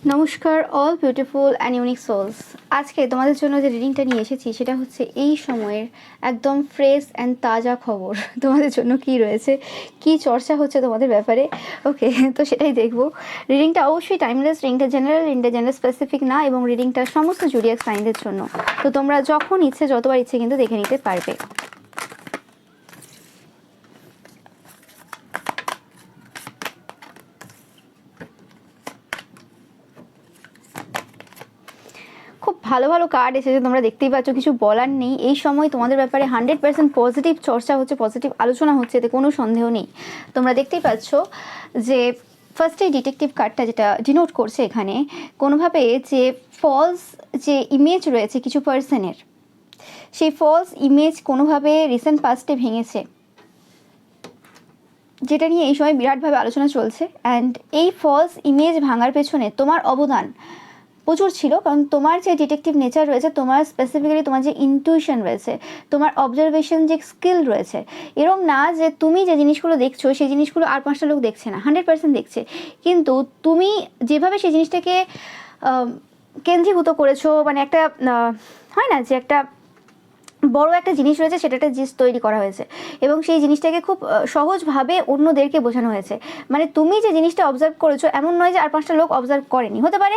নমস্কার all beautiful and unique souls. আজকে তোমাদের জন্য যে রিডিংটা নিয়ে এসেছি সেটা হচ্ছে এই সময়ের একদম ফ্রেশ অ্যান্ড তাজা খবর। তোমাদের জন্য কি রয়েছে, কি চর্চা হচ্ছে তোমাদের ব্যাপারে। ওকে, তো সেটাই দেখবো। রিডিংটা অবশ্যই টাইমলেস, রিডিংটা জেনারেল স্পেসিফিক না, এবং রিডিংটা সমস্ত জুডিয়াক সাইনদের জন্য। তো তোমরা যখন ইচ্ছে, যতবার ইচ্ছে কিন্তু দেখে নিতে পারবে। খুব ভালো ভালো কার্ড এসেছে, তোমরা দেখতেই পাচ্ছ, কিছু বলার নেই। এই সময় তোমাদের ব্যাপারে 100% পজিটিভ চর্চা হচ্ছে, পজিটিভ আলোচনা হচ্ছে, এতে কোনো সন্দেহ নেই। তোমরা দেখতেই পাচ্ছ যে ফার্স্ট এই ডিটেকটিভ কার্ডটা যেটা ডিনোট করছে এখানে, কোনোভাবে যে ফলস যে ইমেজ রয়েছে কিছু পার্সনের, সেই ফলস ইমেজ কোনোভাবে রিসেন্ট পাস্টে ভেঙেছে, যেটা নিয়ে এই সময় বিরাটভাবে আলোচনা চলছে। অ্যান্ড এই ফলস ইমেজ ভাঙার পেছনে তোমার অবদান প্রচুর ছিল, কারণ তোমার যে ডিটেকটিভ নেচার রয়েছে, তোমার স্পেসিফিক্যালি তোমার যে ইনটিউশন রয়েছে, তোমার অবজারভেশন যে স্কিল রয়েছে, এরম না যে তুমি যে জিনিসগুলো দেখছো সেই জিনিসগুলো আর 5টা লোক দেখছে না, 100% দেখছে, কিন্তু তুমি যেভাবে সেই জিনিসটাকে কেন্দ্রীভূত করেছো, মানে একটা হয় না যে একটা বড় একটা জিনিস রয়েছে, সেটা একটা জিনিস তৈরি করা হয়েছে, এবং সেই জিনিসটাকে খুব সহজভাবে অন্যদেরকে বোঝানো হয়েছে। মানে তুমি যে জিনিসটা অবজার্ভ করেছো, এমন নয় যে আর 5টা লোক অবজার্ভ করেনি, হতে পারে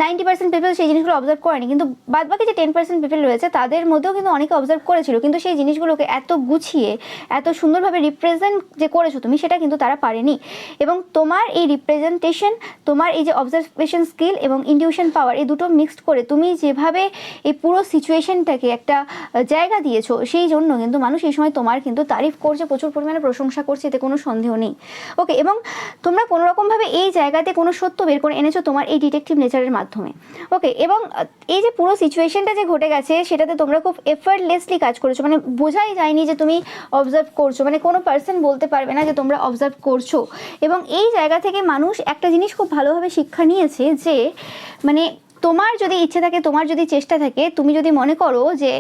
90% পিপল সেই জিনিসগুলো অবজার্ভ করেনি, কিন্তু বাদ বাকি যে 10% পিপল রয়েছে তাদের মধ্যেও কিন্তু অনেকে অবজার্ভ করেছিল, কিন্তু সেই জিনিসগুলোকে এত গুছিয়ে এত সুন্দরভাবে রিপ্রেজেন্ট যে করেছো তুমি, সেটা কিন্তু তারা পারেনি। এবং তোমার এই রিপ্রেজেন্টেশন, তোমার এই যে অবজারভেশন স্কিল এবং ইনটিউশন পাওয়ার, এই দুটো মিক্সড করে তুমি যেভাবে এই পুরো সিচুয়েশনটাকে একটা জায়গা দিয়েছো, সেই জন্য কিন্তু মানুষ এই সময় তোমার কিন্তু তারিফ করছে, প্রচুর পরিমাণে প্রশংসা করছে, এতে কোনো সন্দেহ নেই। ওকে, এবং তোমরা কোনো রকমভাবে এই জায়গাতে কোনো সত্য বের করে এনেছো তোমার এই ডিটেকটিভ নেচারের মাধ্যমে। ওকে, এবং এই যে পুরো সিচুয়েশনটা যে ঘটে গেছে, সেটাতে তোমরা খুব এফার্টলেসলি কাজ করেছো, মানে বোঝাই যায়নি যে তুমি অবজার্ভ করছো, মানে কোনো পার্সন বলতে পারবে না যে তোমরা অবজার্ভ করছো। এবং এই জায়গা থেকে মানুষ একটা জিনিস খুব ভালোভাবে শিক্ষা নিয়েছে যে মানে তোমার যদি ইচ্ছে থাকে, তোমার যদি চেষ্টা থাকে, তুমি যদি মনে করো যে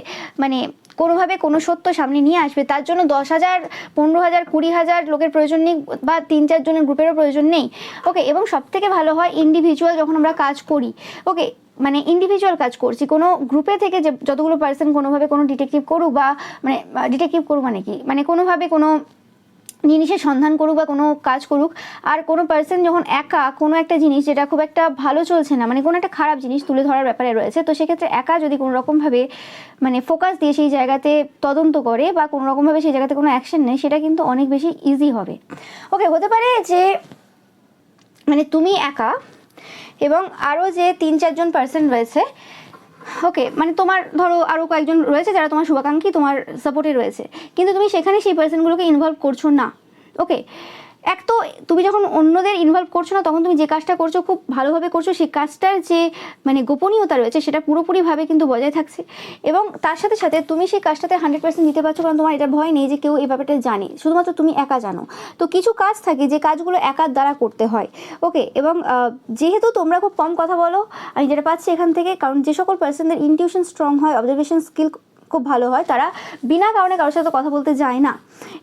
মানে কোনোভাবে কোনো সত্য সামনে নিয়ে আসবে, তার জন্য 10,000, 15,000, 20,000 লোকের প্রয়োজন নেই, বা 3-4 জনের গ্রুপেরও প্রয়োজন নেই। ওকে, এবং সবথেকে ভালো হয় ইন্ডিভিজুয়াল যখন আমরা কাজ করি। ওকে, মানে ইন্ডিভিজুয়াল কাজ করছি, কোনো গ্রুপে থেকে যে যতগুলো পার্সন কোনোভাবে কোনো ডিটেকটিভ করুক, বা মানে ডিটেকটিভ করুক মানে কি, মানে কোনোভাবে কোনো জিনিসের সন্ধান করুক বা কোনো কাজ করুক, আর কোনো পার্সন যখন একা কোনো একটা জিনিস যেটা খুব একটা ভালো চলছে না, মানে কোনো একটা খারাপ জিনিস তুলে ধরার ব্যাপারে রয়েছে, তো সেক্ষেত্রে একা যদি কোনো রকমভাবে মানে ফোকাস দিয়ে সেই জায়গাতে তদন্ত করে বা কোনো রকমভাবে সেই জায়গাতে কোনো অ্যাকশন নেয়, সেটা কিন্তু অনেক বেশি ইজি হবে। ওকে, হতে পারে যে মানে তুমি একা এবং আরও যে 3-4 জন পার্সন রয়েছে, ওকে, মানে তোমার ধরো আরও কয়েকজন রয়েছে যারা তোমার শুভাকাঙ্ক্ষী, তোমার সাপোর্টে রয়েছে, কিন্তু তুমি সেখানে সেই পার্সনগুলোকে ইনভলভ করছো না। ওকে, এক তো তুমি যখন অন্যদের ইনভলভ করছো না, তখন তুমি যে কাজটা করছো খুব ভালোভাবে করছো, সেই কাজটার যে মানে গোপনীয়তা রয়েছে সেটা পুরোপুরিভাবে কিন্তু বজায় থাকছে, এবং তার সাথে সাথে তুমি সেই কাজটাতে 100% দিতে পারছো, কারণ তোমার এটা ভয় নেই যে কেউ এই ব্যাপারটা জানে, শুধুমাত্র তুমি একা জানো। তো কিছু কাজ থাকে যে কাজগুলো একার দ্বারা করতে হয়। ওকে, এবং যেহেতু তোমরা খুব কম কথা বলো, আমি যেটা পাচ্ছি এখান থেকে, কারণ যে সকল পার্সনদের ইনটিউশন স্ট্রং হয়, অবজারভেশন স্কিল খুব ভালো হয়, তারা বিনা কারণে কারোর সাথে কথা বলতে যায় না,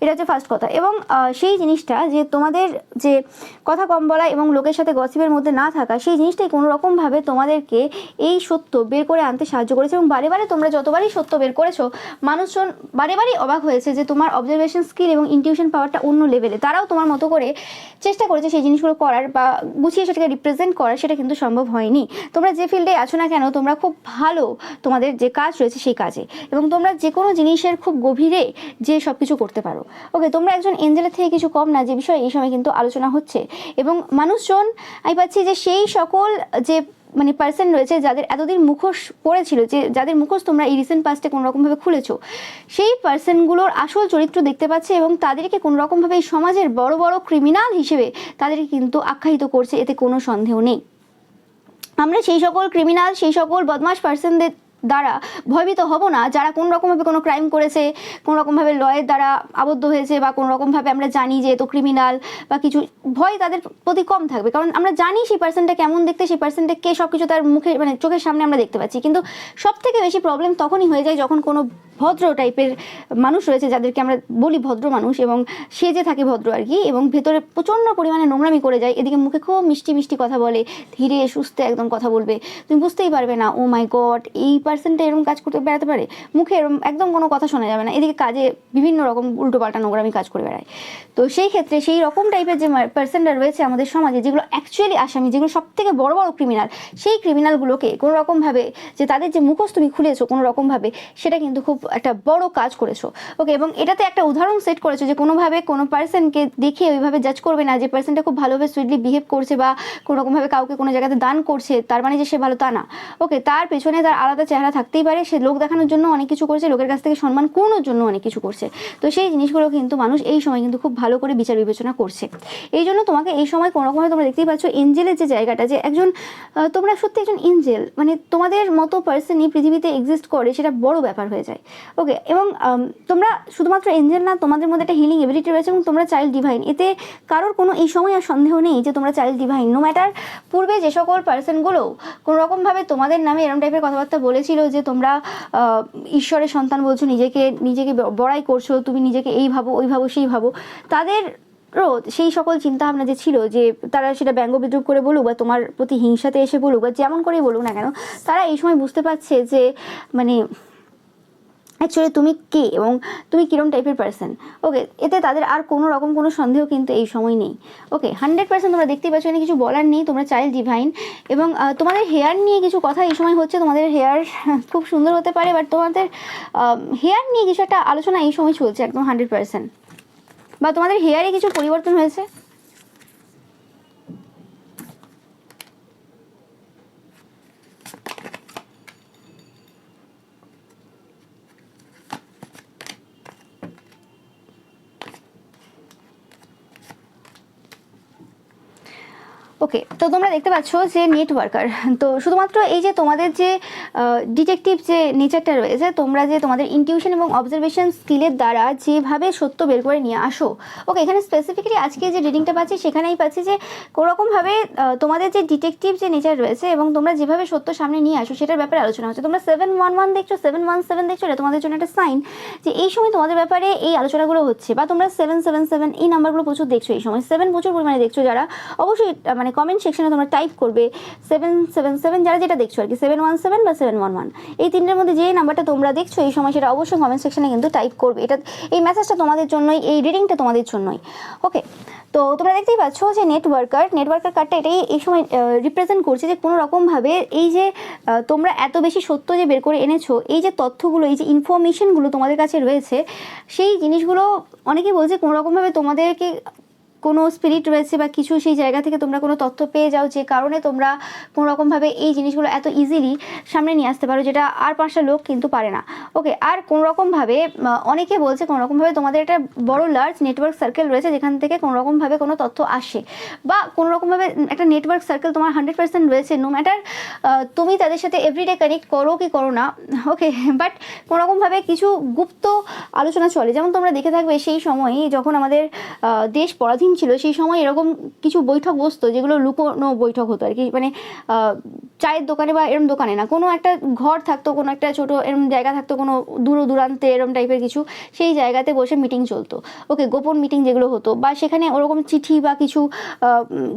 এটা হচ্ছে ফার্স্ট কথা। এবং সেই জিনিসটা যে তোমাদের যে কথা কম বলা এবং লোকের সাথে গসিপের মধ্যে না থাকা, সেই জিনিসটাই কোনো রকমভাবে তোমাদেরকে এই সত্য বের করে আনতে সাহায্য করেছে, এবং বারে বারে তোমরা যতবারই সত্য বের করেছো, মানুষজন বারে বারেই অবাক হয়েছে যে তোমার অবজারভেশন স্কিল এবং ইনটিউশন পাওয়ারটা অন্য লেভেলে। তারাও তোমার মতো করে চেষ্টা করেছে সেই জিনিসগুলো করার বা গুছিয়ে সেটাকে রিপ্রেজেন্ট করার, সেটা কিন্তু সম্ভব হয়নি। তোমরা যে ফিল্ডে আছো না কেন, তোমরা খুব ভালো তোমাদের যে কাজ রয়েছে সেই কাজে, এবং তোমরা যে কোনো জিনিসের খুব গভীরে যে সব কিছু করতে পারো। ওকে, তোমরা একজন এঞ্জেলের থেকে কিছু কম না, যে বিষয়ে এই সময় কিন্তু আলোচনা হচ্ছে। এবং মানুষজন, আমি পাচ্ছি যে সেই সকল যে মানে পার্সন রয়েছে যাদের এতদিন মুখোশ পড়েছিল, যে যাদের মুখোশ তোমরা এই রিসেন্ট পাস্টে কোনো রকমভাবে খুলেছো, সেই পার্সনগুলোর আসল চরিত্র দেখতে পাচ্ছে, এবং তাদেরকে কোনো রকমভাবে এই সমাজের বড় বড় ক্রিমিনাল হিসেবে তাদেরকে কিন্তু আখ্যায়িত করছে, এতে কোনো সন্দেহ নেই। আমরা সেই সকল ক্রিমিনাল, সেই সকল বদমাশ পার্সনদের দ্বারা ভয়ভীত হব না, যারা কোনো রকমভাবে কোনো ক্রাইম করেছে, কোনো রকমভাবে লয়ের দ্বারা আবদ্ধ হয়েছে, বা কোনো রকমভাবে আমরা জানি যে তো ক্রিমিনাল বা কিছু, ভয় তাদের প্রতি কম থাকবে। কারণ আমরা জানি সেই পার্সনটা কেমন দেখতে, সেই পার্সনটা কে, সব কিছু তার মুখে মানে চোখের সামনে আমরা দেখতে পাচ্ছি। কিন্তু সব থেকে বেশি প্রবলেম তখনই হয়ে যায় যখন কোনো ভদ্র টাইপের মানুষ রয়েছে, যাদেরকে আমরা বলি ভদ্র মানুষ, এবং সেজে থাকে ভদ্র আর কি, এবং ভেতরে প্রচণ্ড পরিমাণে নোংরামি করে যায়। এদিকে মুখে খুব মিষ্টি মিষ্টি কথা বলে, ধীরে সুস্থে একদম কথা বলবে, তুমি বুঝতেই পারবে না ও মাই গড এই পার্সনটা এরকম কাজ করতে বেড়াতে পারে, মুখে এরকম একদম কোনো কথা শোনা যাবে না, এদিকে কাজে বিভিন্ন রকম উল্টোপাল্টা নোংরামি কাজ করে বেড়ায়। তো সেই ক্ষেত্রে সেই রকম টাইপের যে পার্সনরা রয়েছে আমাদের সমাজে, যেগুলো অ্যাকচুয়ালি আসামি, যেগুলো সব থেকে বড় বড় ক্রিমিনাল, সেই ক্রিমিনালগুলোকে কোনো রকমভাবে যে তাদের যে মুখোশ তুমি খুলেছো কোনো রকমভাবে, সেটা কিন্তু খুব একটা বড় কাজ করেছো। ওকে, এবং এটাতে একটা উদাহরণ সেট করেছো যে কোনোভাবে কোনো পার্সনকে দেখে ওইভাবে জাজ করবে না যে পার্সনটা খুব ভালোভাবে সুইটলি বিহেভ করছে বা কোনো রকমভাবে কাউকে কোনো জায়গাতে দান করছে, তার মানে যে সে ভালো তা না। ওকে, তার পেছনে তার আলাদা চেহারা থাকতেই পারে, সে লোক দেখানোর জন্য অনেক কিছু করছে, লোকের কাছ থেকে সম্মান কুড়ানোর জন্য অনেক কিছু করছে। তো সেই জিনিসগুলো কিন্তু মানুষ এই সময় কিন্তু খুব ভালো করে বিচার বিবেচনা করছে। এই জন্য তোমাকে এই সময় কোনো রকমভাবে তোমরা দেখতেই পাচ্ছ এঞ্জেলের যে জায়গাটা, যে একজন তোমরা সত্যি একজন এঞ্জেল, মানে তোমাদের মতো পার্সনই পৃথিবীতে এক্সিস্ট করে, সেটা বড় ব্যাপার হয়ে যায়। ওকে, এবং তোমরা শুধুমাত্র এঞ্জেল না, তোমাদের মধ্যে একটা হিলিং এবিলিটি রয়েছে, এবং তোমরা চাইল্ড ডিভাইন। এতে কারোর কোনো এই সময় আর সন্দেহ নেই যে তোমরা চাইল্ড ডিভাইন। নো ম্যাটার পূর্বে যে সকল পার্সনগুলো কোনো রকমভাবে তোমাদের নামে এরম টাইপের কথাবার্তা বলেছিল যে তোমরা ঈশ্বরের সন্তান বলছো, নিজেকে বড়াই করছো, তুমি নিজেকে এই ভাবো ওই ভাবো সেই ভাবো, তাদের সেই সকল চিন্তাভাবনা যে ছিল, যে তারা সেটা ব্যঙ্গ বিদ্রুপ করে বলুক বা তোমার প্রতি হিংসাতে এসে বলুক বা যেমন করেই বলুক না কেন, তারা এই সময় বুঝতে পারছে যে মানে অ্যাকচুয়ালি তুমি কে এবং তুমি কীরকম টাইপের পার্সন। ওকে, এতে তাদের আর কোনো রকম কোনো সন্দেহ কিন্তু এই সময় নেই। ওকে, 100% তোমরা দেখতেই পাচ্ছ, এখানে কিছু বলার নেই, তোমরা চাইল্ড ডিভাইন। এবং তোমাদের হেয়ার নিয়ে কিছু কথা এই সময় হচ্ছে, তোমাদের হেয়ার খুব সুন্দর হতে পারে, বাট তোমাদের হেয়ার নিয়ে কিছু একটা আলোচনা এই সময় চলছে একদম 100%, বা তোমাদের হেয়ারে কিছু পরিবর্তন হয়েছে। ওকে, তো তোমরা দেখতে পাচ্ছ যে নেটওয়ার্কার, তো শুধুমাত্র এই যে তোমাদের যে ডিটেকটিভ যে নেচারটা রয়েছে, তোমরা যে তোমাদের ইনটিউশন এবং অবজারভেশন স্কিলের দ্বারা যেভাবে সত্য বের করে নিয়ে আসো। ওকে, এখানে স্পেসিফিক্যালি আজকে যে রিডিংটা পাচ্ছি সেখানেই পাচ্ছি যে কোনোরকমভাবে তোমাদের যে ডিটেকটিভ যে নেচার রয়েছে এবং তোমরা যেভাবে সত্য সামনে নিয়ে আসো সেটার ব্যাপারে আলোচনা হচ্ছে। তোমরা 711 দেখছো, 717 দেখছো, এটা তোমাদের জন্য একটা সাইন যে এই সময় তোমাদের ব্যাপারে এই আলোচনাগুলো হচ্ছে। বা তোমরা 777 এই নাম্বারগুলো প্রচুর দেখছো এই সময়, 7 প্রচুর পরিমাণে দেখছো, যারা অবশ্যই মানে কমেন্ট সেকশনে তোমরা টাইপ করবে 777, যারা যেটা দেখছো আর কি, 717 বা 711, এই তিনটের মধ্যে যে নাম্বারটা তোমরা দেখছো এই সময় সেটা অবশ্যই কমেন্ট সেকশনে কিন্তু টাইপ করবে। এটা এই মেসেজটা তোমাদের জন্যই, এই রিডিংটা তোমাদের জন্যই। ওকে, তো তোমরা দেখতেই পাচ্ছ যে নেটওয়ার্কার কার্ডটা এটাই এই সময় রিপ্রেজেন্ট করছে যে কোনো রকমভাবে এই যে তোমরা এত বেশি সত্য যে বের করে এনেছো, এই যে তথ্যগুলো, এই যে ইনফরমেশনগুলো তোমাদের কাছে রয়েছে, সেই জিনিসগুলো অনেকেই বলছে কোনো রকমভাবে তোমাদেরকে কোনো স্পিরিট রয়েছে বা কিছু, সেই জায়গা থেকে তোমরা কোনো তথ্য পেয়ে যাও, যে কারণে তোমরা কোনো রকমভাবে এই জিনিসগুলো এত ইজিলি সামনে নিয়ে আসতে পারো, যেটা আর 5টা লোক কিন্তু পারে না। ওকে, আর কোনো রকমভাবে অনেকে বলছে কোনো রকমভাবে তোমাদের একটা বড় লার্জ নেটওয়ার্ক সার্কেল রয়েছে, যেখান থেকে কোনো রকমভাবে কোনো তথ্য আসে, বা কোনো রকমভাবে একটা নেটওয়ার্ক সার্কেল তোমার 100% রয়েছে। নো ম্যাটার তুমি তাদের সাথে এভরিডে কানেক্ট করো কি করো না, ওকে, বাট কোনো রকমভাবে কিছু গুপ্ত আলোচনা চলে। যেমন তোমরা দেখে থাকবে সেই সময় যখন আমাদের দেশ পরাধীন ছিল, সেই সময় এরকম কিছু বৈঠক বসতো যেগুলো লুকোনো বৈঠক হতো আর কি, মানে চায়ের দোকানে বা এরম দোকানে না, কোনো একটা ঘর থাকতো, কোনো একটা ছোটো এরম জায়গা থাকতো, কোনো দূরান্তে এরম টাইপের কিছু, সেই জায়গাতে বসে মিটিং চলতো। ওকে, গোপন মিটিং যেগুলো হতো, বা সেখানে ওরকম চিঠি বা কিছু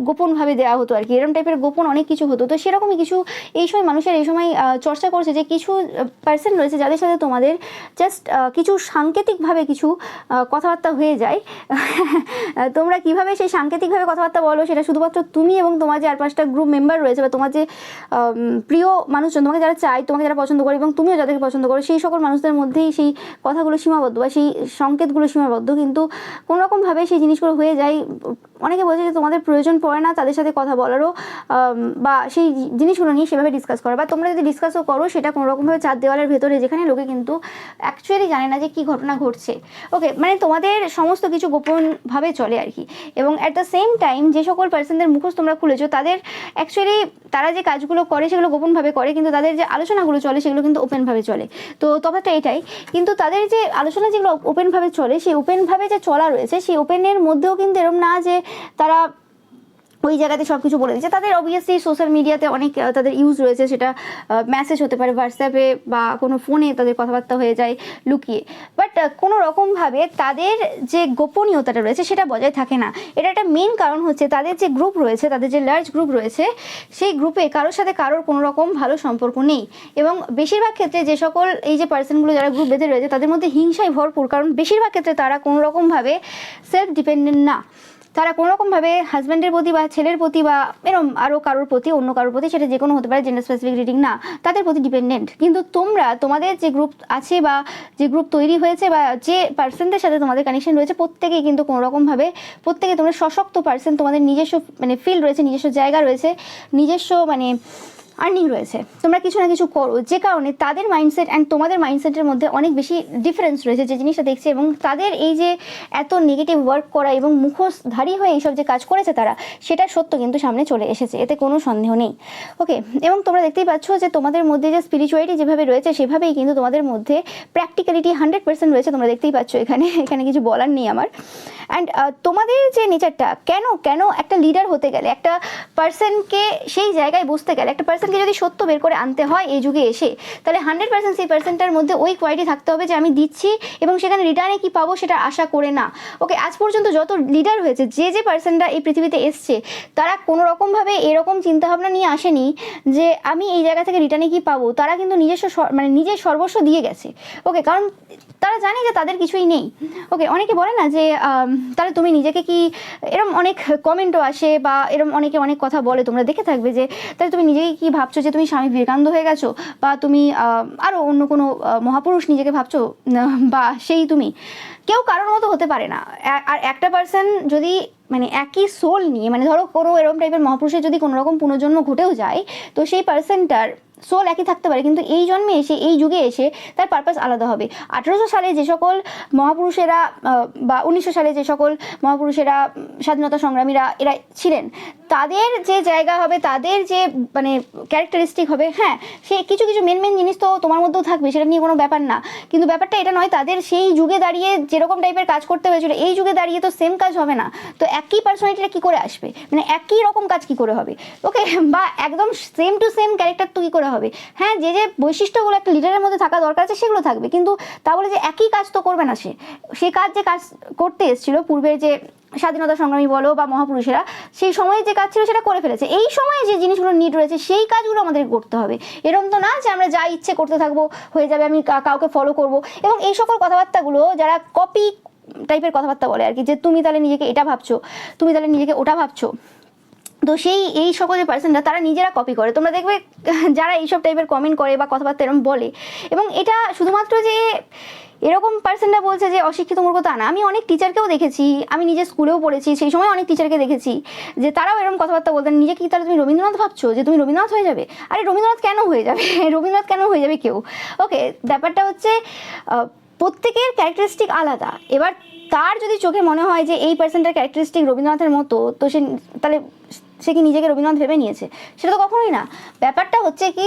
গোপনভাবে দেওয়া হতো আর কি, এরম টাইপের গোপন অনেক কিছু হতো। তো সেরকমই কিছু এই সময় মানুষের এই সময় চর্চা করছে যে কিছু পার্সন রয়েছে যাদের সাথে তোমাদের জাস্ট কিছু সাংকেতিকভাবে কিছু কথাবার্তা হয়ে যায়। তোমরা কিভাবে সেই সাংকেতিকভাবে কথাবার্তা বলো সেটা শুধুমাত্র তুমি এবং তোমার যে আর 5টা গ্রুপ মেম্বার রয়েছে, বা তোমার যে প্রিয় মানুষজন, তোমাকে যারা চায়, তোমাকে যারা পছন্দ করে এবং তুমিও যাদেরকে পছন্দ করো, সেই সকল মানুষদের মধ্যেই সেই কথাগুলো সীমাবদ্ধ বা সেই সংকেতগুলো সীমাবদ্ধ। কিন্তু কোনো রকমভাবে সেই জিনিসগুলো হয়ে যায়। অনেকে বলছে যে তোমাদের প্রয়োজন পড়ে না তাদের সাথে কথা বলারও, বা সেই জিনিসগুলো নিয়ে সেভাবে ডিসকাস করা, বা তোমরা যদি ডিসকাসও করো সেটা কোনো রকমভাবে 4 দেওয়ালের ভেতরে, যেখানে লোকে কিন্তু অ্যাকচুয়ালি জানে না যে কী ঘটনা ঘটছে। ওকে, মানে তোমাদের সমস্ত কিছু গোপনভাবে চলে আর কি। এবং অ্যাট দ্য সেম টাইম যে সকল পার্সনদের মুখোশ তোমরা খুলেছো তাদের অ্যাকচুয়ালি তারা যে কাজগুলো করে সেগুলো গোপনভাবে করে, কিন্তু তাদের যে আলোচনাগুলো চলে সেগুলো কিন্তু ওপেনভাবে চলে। তো তফাৎটা এটাই, কিন্তু তাদের যে আলোচনা যেগুলো ওপেনভাবে চলে, সেই ওপেনভাবে যে চলা রয়েছে সেই ওপেনের মধ্যেও কিন্তু এরকম না যে তারা ওই জায়গাতে সব কিছু বলে দিচ্ছে। তাদের অবভিয়াসলি সোশ্যাল মিডিয়াতে অনেক তাদের ইউজ রয়েছে, সেটা মেসেজ হতে পারে হোয়াটসঅ্যাপে বা কোনো ফোনে তাদের কথাবার্তা হয়ে যায় লুকিয়ে, বাট কোনো রকমভাবে তাদের যে গোপনীয়তাটা রয়েছে সেটা বজায় থাকে না। এটা একটা মেন কারণ হচ্ছে তাদের যে গ্রুপ রয়েছে, তাদের যে লার্জ গ্রুপ রয়েছে, সেই গ্রুপে কারোর সাথে কারোর কোনো রকম ভালো সম্পর্ক নেই। এবং বেশিরভাগ ক্ষেত্রে যে সকল এই যে পার্সনগুলো যারা গ্রুপ বেঁধে রয়েছে তাদের মধ্যে হিংসায় ভরপুর, কারণ বেশিরভাগ ক্ষেত্রে তারা কোনো রকমভাবে সেলফ ডিপেন্ডেন্ট না। তারা কোনো রকমভাবে হাজব্যান্ডের প্রতি বা ছেলের প্রতি বা এরকম আরও কারোর প্রতি, অন্য কারোর প্রতি, সেটা যে কোনো হতে পারে, জেন্ডার স্পেসিফিক রিডিং না, তাদের প্রতি ডিপেন্ডেন্ট। কিন্তু তোমরা তোমাদের যে গ্রুপ আছে বা যে গ্রুপ তৈরি হয়েছে বা যে পার্সনদের সাথে তোমাদের কানেকশন রয়েছে, প্রত্যেকেই কিন্তু কোনো রকমভাবে প্রত্যেকে তোমরা সশক্ত পার্সন, তোমাদের নিজস্ব ফিল্ড রয়েছে, নিজস্ব জায়গা রয়েছে, নিজস্ব আর্নিং রয়েছে, তোমরা কিছু না কিছু করো, যে কারণে তাদের মাইন্ডসেট অ্যান্ড তোমাদের মাইন্ডসেটের মধ্যে অনেক বেশি ডিফারেন্স রয়েছে, যে জিনিসটা দেখছি। এবং তাদের এই যে এত নেগেটিভ ওয়ার্ক করা এবং মুখোশধারী হয়ে এইসব যে কাজ করেছে তারা, সেটা সত্য কিন্তু সামনে চলে এসেছে, এতে কোনো সন্দেহ নেই। ওকে, এবং তোমরা দেখতেই পাচ্ছ যে তোমাদের মধ্যে যে স্পিরিচুয়ালিটি যেভাবে রয়েছে সেভাবেই কিন্তু তোমাদের মধ্যে প্র্যাকটিক্যালিটি 100% রয়েছে, তোমরা দেখতেই পাচ্ছ। এখানে কিছু বলার নেই আমার। অ্যান্ড তোমাদের যে নেচারটা, কেন একটা লিডার হতে গেলে, একটা পার্সনকে সেই জায়গায় বসতে গেলে, একটা পার্সনকে যদি সত্য বের করে আনতে হয় এই যুগে এসে, তাহলে 100% সেই পার্সনটার মধ্যে ওই কোয়ালিটি থাকতে হবে যে আমি দিচ্ছি এবং সেখানে রিটার্নে কি পাবো সেটা আশা করে না। ওকে, আজ পর্যন্ত যত লিডার হয়েছে, যে পার্সনটা এই পৃথিবীতে এসছে, তারা কোনো রকমভাবে এরকম চিন্তাভাবনা নিয়ে আসেনি যে আমি এই জায়গা থেকে রিটার্নে কি পাবো। তারা কিন্তু নিজের সর্বস্ব দিয়ে গেছে। ওকে, কারণ তারা জানে যে তাদের কিছুই নেই। ওকে, অনেকে বলে না যে তাহলে তুমি নিজেকে কি, এরম অনেক কমেন্টও আসে বা এরম অনেকে অনেক কথা বলে, তোমরা দেখে থাকবে যে তাহলে তুমি নিজেকে কি ভাবছো, যে তুমি স্বামী বিবেকানন্দ হয়ে গেছো, বা তুমি আরও অন্য কোনো মহাপুরুষ নিজেকে ভাবছো, বা সেই তুমি কেউ কারোর মতো হতে পারে না। আর একটা পার্সন যদি একই সোল নিয়ে, ধরো কোনো এরকম টাইপের মহাপুরুষের যদি কোনো রকম পুনর্জন্ম ঘটেও যায়, তো সেই পার্সনটার সোল একই থাকতে পারে, কিন্তু এই জন্মে এসে, এই যুগে এসে তার পারপাস আলাদা হবে। 1800 সালে যে সকল মহাপুরুষেরা বা 1900 সালে যে সকল মহাপুরুষেরা, স্বাধীনতা সংগ্রামীরা এরা ছিলেন, তাদের যে জায়গা হবে, তাদের যে ক্যারেক্টারিস্টিক হবে, হ্যাঁ, সে কিছু মেন জিনিস তো তোমার মধ্যেও থাকবে, সেটা নিয়ে কোনো ব্যাপার না। কিন্তু ব্যাপারটা এটা নয়, তাদের সেই যুগে দাঁড়িয়ে যেরকম টাইপের কাজ করতে হয়েছিল, এই যুগে দাঁড়িয়ে তো সেম কাজ হবে না। তো একই পার্সোনালিটিটা কী করে আসবে, একই রকম কাজ কী করে হবে? ওকে, বা একদম সেম টু সেম ক্যারেক্টার তো কী করে হবে? হ্যাঁ, যে বৈশিষ্ট্যগুলো একটা লিডারের মধ্যে থাকা দরকার আছে সেগুলো থাকবে, কিন্তু তা বলে যে একই কাজ তো করবে না সে কাজ যে কাজ করতে এসেছিল পূর্বের যে স্বাধীনতা সংগ্রামী বলো বা মহাপুরুষেরা, সেই সময়ে যে কাজ ছিল সেটা করে ফেলেছে। এই সময়ে যে জিনিসগুলো নিড রয়েছে সেই কাজগুলো আমাদের করতে হবে। এরকম তো না যে আমরা যা ইচ্ছে করতে থাকবো, হয়ে যাবে, আমি কাউকে ফলো করব। এবং এই সকল কথাবার্তাগুলো যারা কপি টাইপের কথাবার্তা বলে আর কি, যে তুমি তাহলে নিজেকে এটা ভাবছো, তুমি তাহলে নিজেকে ওটা ভাবছো, তো এই সকল যে পার্সনরা তারা নিজেরা কপি করে। তোমরা দেখবে যারা এইসব টাইপের কমেন্ট করে বা কথাবার্তা এরকম বলে, এবং এটা শুধুমাত্র যে এরকম পার্সনরা বলছে যে অশিক্ষিত মূর্খ তা না। আমি অনেক টিচারকেও দেখেছি, আমি নিজে স্কুলেও পড়েছি, সেই সময় অনেক টিচারকে দেখেছি যে তারাও এরকম কথাবার্তা বলতেন, নিজে কি তাহলে তুমি রবীন্দ্রনাথ ভাবছো, যে তুমি রবীন্দ্রনাথ হয়ে যাবে? আরে রবীন্দ্রনাথ কেন হয়ে যাবে? রবীন্দ্রনাথ কেন হয়ে যাবে কেউ? ওকে, ব্যাপারটা হচ্ছে প্রত্যেকের ক্যারেক্টারিস্টিক আলাদা। এবার তার যদি চোখে মনে হয় যে এই পার্সনটার ক্যারেক্টারিস্টিক রবীন্দ্রনাথের মতো, তো তাহলে সে কি নিজেকে রবীন্দ্রনাথ ভেবে নিয়েছে? সেটা তো কখনোই না। ব্যাপারটা হচ্ছে কি,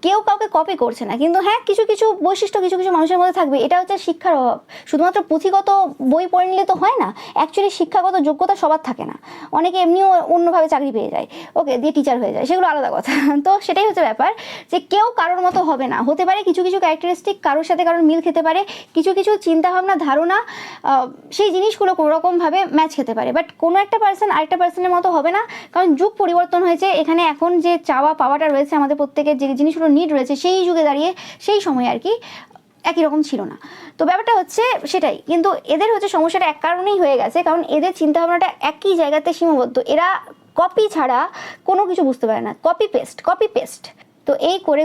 কেউ কাউকে কপি করছে না, কিন্তু হ্যাঁ, কিছু বৈশিষ্ট্য কিছু মানুষের মধ্যে থাকবে। এটা হচ্ছে শিক্ষার অভাব। শুধুমাত্র পুঁথিগত বই পড়ে নিলে তো হয় না, অ্যাকচুয়ালি শিক্ষাগত যোগ্যতা সবার থাকে না। অনেকে এমনিও অন্যভাবে চাকরি পেয়ে যায়, ওকে, দিয়ে টিচার হয়ে যায়, সেগুলো আলাদা কথা। তো সেটাই হচ্ছে ব্যাপার, যে কেউ কারোর মতো হবে না। হতে পারে কিছু ক্যারেক্টারিস্টিক কারোর সাথে কারোর মিল খেতে পারে, কিছু চিন্তাভাবনা, ধারণা, সেই জিনিসগুলো কোনো রকমভাবে ম্যাচ খেতে পারে, বাট কোনো একটা পার্সন আরেকটা পার্সনের মতো হবে না। কারণ যুগ পরিবর্তন হয়েছে, এখানে এখন যে চাওয়া পাওয়াটা রয়েছে, আমাদের প্রত্যেকের যে জিনিসগুলো নিড রয়েছে, সেই যুগে দাঁড়িয়ে সেই সময় আর কি একই রকম ছিল না। তো ব্যাপারটা হচ্ছে সেটাই, কিন্তু এদের হচ্ছে সমস্যাটা এক কারণেই হয়ে গেছে, কারণ এদের চিন্তাভাবনাটা একই জায়গাতে সীমাবদ্ধ। এরা কপি ছাড়া কোনো কিছু বুঝতে পারে না, কপি পেস্ট। তো এই করে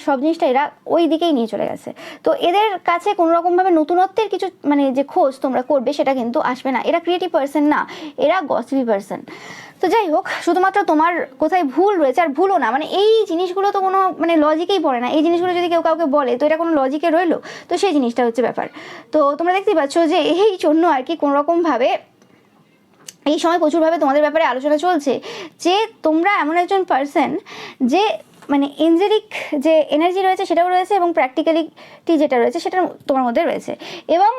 সব জিনিসটা এরা ওই দিকেই নিয়ে চলে গেছে। তো এদের কাছে কোনো রকমভাবে নতুনত্বের কিছু যে খোঁজ তোমরা করবে সেটা কিন্তু আসবে না। এরা ক্রিয়েটিভ পার্সন না, এরা গসিপি পার্সন। তো যাই হোক, শুধুমাত্র তোমার কোথায় ভুল রয়েছে, আর ভুলও না, এই জিনিসগুলো তো কোনো লজিকেই পড়ে না। এই জিনিসগুলো যদি কেউ কাউকে বলে, তো এটা কোনো লজিকে রইলো? তো সেই জিনিসটা হচ্ছে ব্যাপার। তো তোমরা দেখতেই পাচ্ছ যে এই জন্য আর কি কোনো রকমভাবে এই সময় প্রচুরভাবে তোমাদের ব্যাপারে আলোচনা চলছে যে তোমরা এমন একজন পার্সন যে মানে এঞ্জেলিক যে এনার্জি রয়েছে সেটাও রয়েছে এবং প্র্যাকটিক্যালিটি যেটা রয়েছে সেটা তোমার মধ্যে রয়েছে। এবং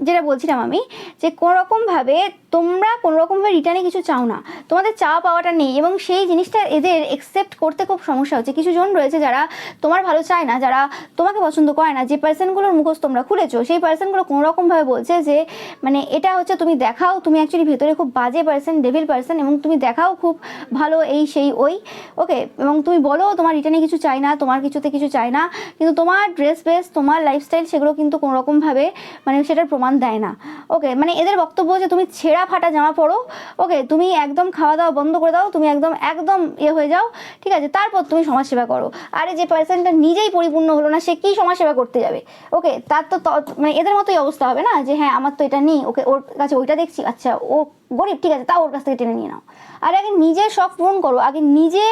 যেটা বলছিলাম আমি যে কোনোরকমভাবে তোমরা কোনোরকমভাবে রিটার্নে কিছু চাও না, তোমাদের চাওয়া পাওয়াটা নেই এবং সেই জিনিসটা এদের অ্যাকসেপ্ট করতে খুব সমস্যা হচ্ছে। কিছু জন রয়েছে যারা তোমার ভালো চায় না, যারা তোমাকে পছন্দ করে না, যে পার্সনগুলোর মুখোশ তোমরা খুলেছো সেই পার্সনগুলো কোনোরকমভাবে বলছে যে মানে এটা হচ্ছে তুমি দেখাও তুমি অ্যাকচুয়ালি ভেতরে খুব বাজে পার্সন, ডেভিল পার্সন, এবং তুমি দেখাও খুব ভালো এই সেই ওই, ওকে, এবং তুমি বলো তোমার রিটার্নে কিছু চাই না, তোমার কিছুতে কিছু চাই না, কিন্তু তোমার ড্রেস বেস তোমার লাইফস্টাইল সেগুলো কিন্তু কোনোরকমভাবে মানে সেটার প্রমাণ দেয় না। ওকে, মানে এদের বক্তব্য যে তুমি ছেঁড়া ফাটা জামা পরো, ওকে, তুমি একদম খাওয়া দাওয়া বন্ধ করে দাও, তুমি একদম একদম হয়ে যাও, ঠিক আছে, তারপর তুমি সমাজসেবা করো। আরে যে পার্সনটা নিজেই পরিপূর্ণ হলো না সে কি সমাজসেবা করতে যাবে? ওকে, তার তো মানে এদের মতোই অবস্থা হবে না যে হ্যাঁ আমার তো এটা নেই, ওকে ওর কাছে ওইটা দেখছি, আচ্ছা ও গরিব, ঠিক আছে, তাও ওর কাছ থেকে টেনে নিয়ে নাও। আর আগে নিজের শখ পূরণ করো, আগে নিজে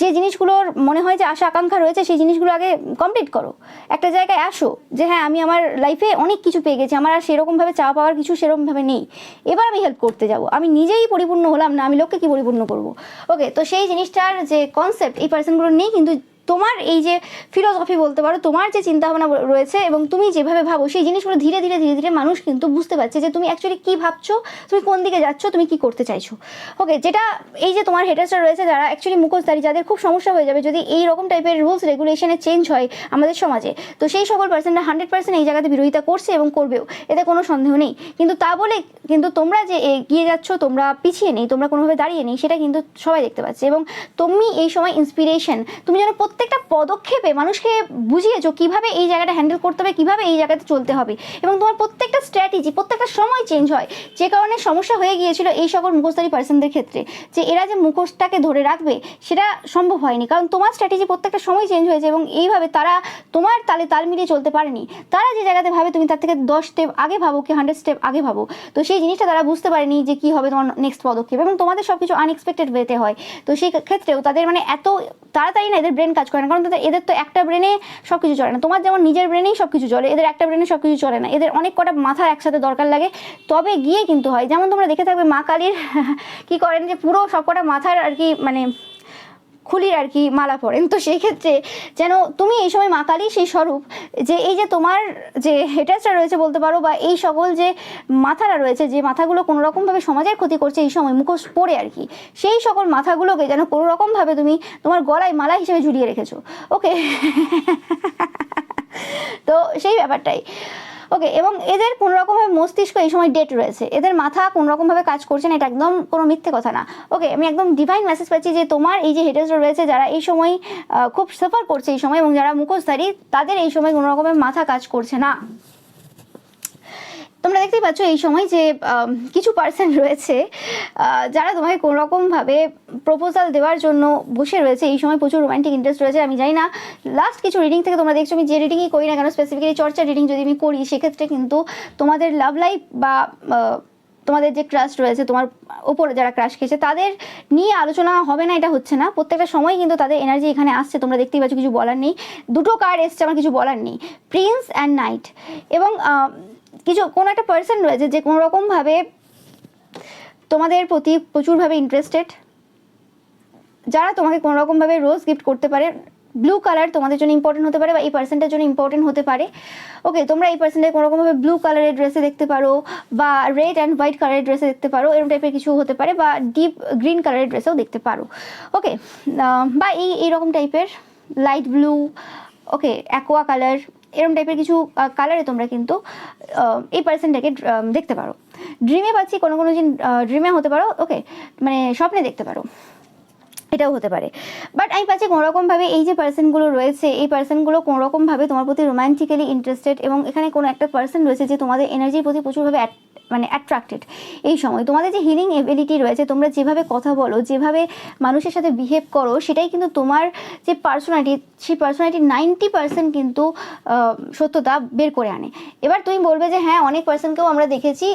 যে জিনিসগুলোর মনে হয় যে আশা আকাঙ্ক্ষা রয়েছে সেই জিনিসগুলো আগে কমপ্লিট করো। একটা জায়গায় আসো যে হ্যাঁ আমি আমার লাইফে অনেক কিছু পেয়ে গেছি, আমার আর সেরকমভাবে চাওয়া পাওয়ার কিছু সেরকমভাবে নেই, এবার আমি হেল্প করতে যাব, আমি নিজেই পরিপূর্ণ হলাম না, আমি লোককে কি পরিপূর্ণ করবো? ওকে, তো সেই জিনিসটার যে কনসেপ্ট এই পার্সনগুলোর নেই, কিন্তু তোমার এই যে ফিলোসফি বলতে পারো, তোমার যে চিন্তাভাবনা রয়েছে এবং তুমি যেভাবে ভাবো সেই জিনিসগুলো ধীরে ধীরে ধীরে ধীরে মানুষ কিন্তু বুঝতে পারছে যে তুমি অ্যাকচুয়ালি কী ভাবছো, তুমি কোন দিকে যাচ্ছ, তুমি কি করতে চাইছো। ওকে, যেটা এই যে তোমার হেটার্সরা রয়েছে যারা অ্যাকচুয়ালি মুখোশধারী, যাদের খুব সমস্যা হয়ে যাবে যদি এই রকম টাইপের রুলস রেগুলেশনে চেঞ্জ হয় আমাদের সমাজে, তো সেই সকল পার্সনরা 100% এই জায়গাতে বিরোধিতা করছে এবং করবেও, এতে কোনো সন্দেহ নেই। কিন্তু তা বলে কিন্তু তোমরা যে এগিয়ে যাচ্ছ, তোমরা পিছিয়ে নেই, তোমরা কোনোভাবে দাঁড়িয়ে নেই, সেটা কিন্তু সবাই দেখতে পাচ্ছে। এবং তুমি এই সময় ইন্সপিরেশন, তুমি যেন প্রত্যেকটা পদক্ষেপে মানুষকে বুঝিয়েছো কীভাবে এই জায়গাটা হ্যান্ডেল করতে হবে, কীভাবে এই জায়গাতে চলতে হবে, এবং তোমার প্রত্যেকটা স্ট্র্যাটেজি প্রত্যেকটা সময় চেঞ্জ হয়, যে কারণে সমস্যা হয়ে গিয়েছিল এই সকল মুখোশধারী পার্সনদের ক্ষেত্রে, যে এরা যে মুখোশটাকে ধরে রাখবে সেটা সম্ভব হয়নি, কারণ তোমার স্ট্র্যাটেজি প্রত্যেকটা সময় চেঞ্জ হয়েছে এবং এইভাবে তারা তোমার তালে তাল মিলিয়ে চলতে পারেনি। তারা যে জায়গাতে ভাবে তুমি তার থেকে 10 স্টেপ আগে ভাবো কি 100 স্টেপ আগে ভাবো, তো সেই জিনিসটা তারা বুঝতে পারেনি যে কী হবে তোমার নেক্সট পদক্ষেপ, এবং তোমাদের সব কিছু আনএক্সপেক্টেড ওয়েতে হয়। তো সেই ক্ষেত্রেও তাদের মানে এত তাড়াতাড়ি না এদের ব্রেন কাজ করে না, কারণ এদের তো একটা ব্রেনে সব কিছু চলে না, তোমার যেমন নিজের ব্রেনেই সব কিছু চলে, এদের একটা ব্রেনে সব কিছু চলে না, এদের অনেক কটা মাথা একসাথে দরকার লাগে, তবে গিয়ে কিন্তু হয়। যেমন তোমরা দেখে থাকবে মা কালীর কী করেন যে পুরো সব কটা মাথার আর কি মানে খুলির আর কি মালা পড়েন। তো সেই ক্ষেত্রে যেন তুমি এই সময় মা কালী সেই স্বরূপ, যে এই যে তোমার যে হেটার্সরা রয়েছে বলতে পারো, বা এই সকল যে মাথারা রয়েছে যে মাথাগুলো কোনোরকমভাবে সমাজের ক্ষতি করছে এই সময় মুখোশ পরে আর কি, সেই সকল মাথাগুলোকে যেন কোনোরকমভাবে তুমি তোমার গলায় মালা হিসেবে ঝুলিয়ে রেখেছো। ওকে তো সেই ব্যাপারটাই। ওকে, এবং এদের কোনোরকমভাবে মস্তিষ্ক এই সময় ডেট রয়েছে, এদের মাথা কোনোরকমভাবে কাজ করছে না, এটা একদম কোনো মিথ্যে কথা না। ওকে, আমি একদম ডিভাইন মেসেজ পাচ্ছি যে তোমার এই যে হেটার্সরা রয়েছে যারা এই সময় খুব সাফার করছে এই সময়, এবং যারা মুখোশধারী তাদের এই সময় কোনোরকমের মাথা কাজ করছে না। তোমরা দেখতেই পাচ্ছ এই সময় যে কিছু পার্সন রয়েছে যারা তোমাকে কোনোরকমভাবে প্রপোজাল দেওয়ার জন্য বসে রয়েছে, এই সময় প্রচুর রোমান্টিক ইন্টারেস্ট রয়েছে। আমি জানি না লাস্ট কিছু রিডিং থেকে তোমরা দেখছো, আমি যে রিডিংই করি না কেন, স্পেসিফিক্যালি চর্চা রিডিং যদি আমি করি সেক্ষেত্রে কিন্তু তোমাদের লাভ লাইফ বা তোমাদের যে ক্রাশ রয়েছে, তোমার ওপরে যারা ক্রাশ খেয়েছে তাদের নিয়ে আলোচনা হবে না এটা হচ্ছে না, প্রত্যেকটা সময় কিন্তু তাদের এনার্জি এখানে আসছে, তোমরা দেখতেই পাচ্ছ, কিছু বলার নেই। দুটো কার্ড এসছে, আমার কিছু বলার নেই, প্রিন্স অ্যান্ড নাইট। এবং কিছু কোনো একটা পার্সন রয়েছে যে কোনো রকমভাবে তোমাদের প্রতি প্রচুরভাবে ইন্টারেস্টেড, যারা তোমাকে কোনো রকমভাবে রোজ গিফট করতে পারে, ব্লু কালার তোমাদের জন্য ইম্পর্টেন্ট হতে পারে বা এই পার্সনটার জন্য ইম্পর্টেন্ট হতে পারে। ওকে, তোমরা এই পার্সনটাকে কোনো রকমভাবে ব্লু কালারের ড্রেসে দেখতে পারো, বা রেড অ্যান্ড হোয়াইট কালারের ড্রেসে দেখতে পারো, এরকম টাইপের কিছু হতে পারে, বা ডিপ গ্রিন কালারের ড্রেসেও দেখতে পারো। ওকে, বা এইরকম টাইপের লাইট ব্লু, ওকে, অ্যাকোয়া কালার, এরকম টাইপের কিছু কালারে তোমরা কিন্তু এই পার্সনটাকে দেখতে পারো। ড্রিমে পাচ্ছি, কোনো কোনো দিন ড্রিমে হতে পারো, ওকে, মানে স্বপ্নে দেখতে পারো, এটাও হতে পারে। বাট আমি পাচ্ছি কোনোরকমভাবে এই যে পার্সনগুলো রয়েছে এই পার্সনগুলো কোনোরকমভাবে তোমার প্রতি রোম্যান্টিক্যালি ইন্টারেস্টেড, এবং এখানে কোনো একটা পার্সন রয়েছে যে তোমাদের এনার্জির প্রতি প্রচুরভাবে মানে অ্যাট্রাক্টেড। এই সময় তোমাদের যে হিলিং এবিলিটি রয়েছে, তোমরা যেভাবে কথা বলো, যেভাবে মানুষের সাথে বিহেভ করো, সেটাই কিন্তু তোমার যে পার্সোনালিটি, সেই পার্সোনালিটির 90% কিন্তু সত্যতা বের করে আনে। এবার তুমি বলবে যে হ্যাঁ অনেক পার্সনকেও আমরা দেখেছি,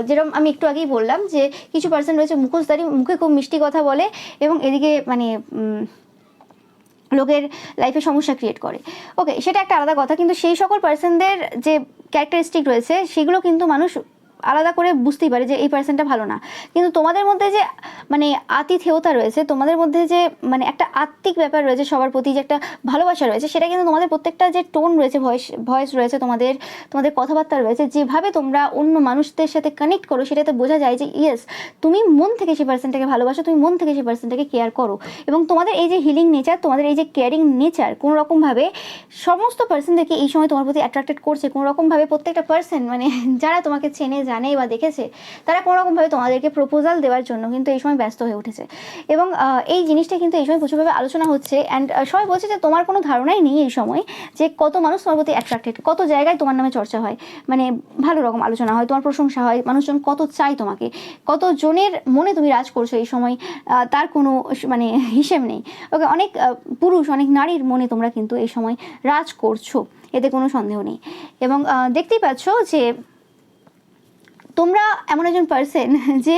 যেরকম আমি একটু আগেই বললাম যে কিছু পার্সন রয়েছে মুখোশধারী, মুখে খুব মিষ্টি কথা বলে এবং এদিকে মানে লোকের লাইফে সমস্যা ক্রিয়েট করে। ওকে, সেটা একটা আলাদা কথা, কিন্তু সেই সকল পার্সনদের যে ক্যারেক্টারিস্টিক রয়েছে সেগুলো কিন্তু মানুষ আলাদা করে বুঝতেই পারে যে এই পার্সনটা ভালো না। কিন্তু তোমাদের মধ্যে যে মানে আতিথেয়তা রয়েছে, তোমাদের মধ্যে যে মানে একটা আত্মিক ব্যাপার রয়েছে, সবার প্রতি যে একটা ভালোবাসা রয়েছে, সেটা কিন্তু তোমাদের প্রত্যেকটা যে টোন রয়েছে, ভয়েস রয়েছে, তোমাদের কথাবার্তা রয়েছে, যেভাবে তোমরা অন্য মানুষদের সাথে কানেক্ট করো, সেটাতে বোঝা যায় যে ইয়েস, তুমি মন থেকে সেই পার্সনটাকে ভালোবাসো, তুমি মন থেকে সেই পার্সনটাকে কেয়ার করো। এবং তোমাদের এই যে হিলিং নেচার, তোমাদের এই যে কেয়ারিং নেচার কোনো রকমভাবে সমস্ত পার্সনদেরকে এই সময় তোমার প্রতি অ্যাট্রাক্টেড করছে। কোনো রকমভাবে প্রত্যেকটা পার্সন মানে যারা তোমাকে চেনে জানে বা দেখেছে, তারা কোনো রকমভাবে তোমাদেরকে প্রপোজাল দেওয়ার জন্য কিন্তু এই সময় ব্যস্ত হয়ে উঠেছে। এবং এই জিনিসটা কিন্তু এই সময় প্রচুরভাবে আলোচনা হচ্ছে। অ্যান্ড সবাই বলছে যে তোমার কোনো ধারণাই নেই এই সময় যে কত মানুষ তোমার প্রতি অ্যাট্রাক্টেড, কত জায়গায় তোমার নামে চর্চা হয়, মানে ভালো রকম আলোচনা হয়, তোমার প্রশংসা হয়, মানুষজন কত চায় তোমাকে, কত জনের মনে তুমি রাজ করছো এই সময়, তার কোনো মানে হিসেব নেই। ওকে, অনেক পুরুষ, অনেক নারীর মনে তোমরা কিন্তু এই সময় রাজ করছো, এতে কোনো সন্দেহ নেই। এবং দেখতেই পাচ্ছ যে তোমরা এমন একজন পার্সন যে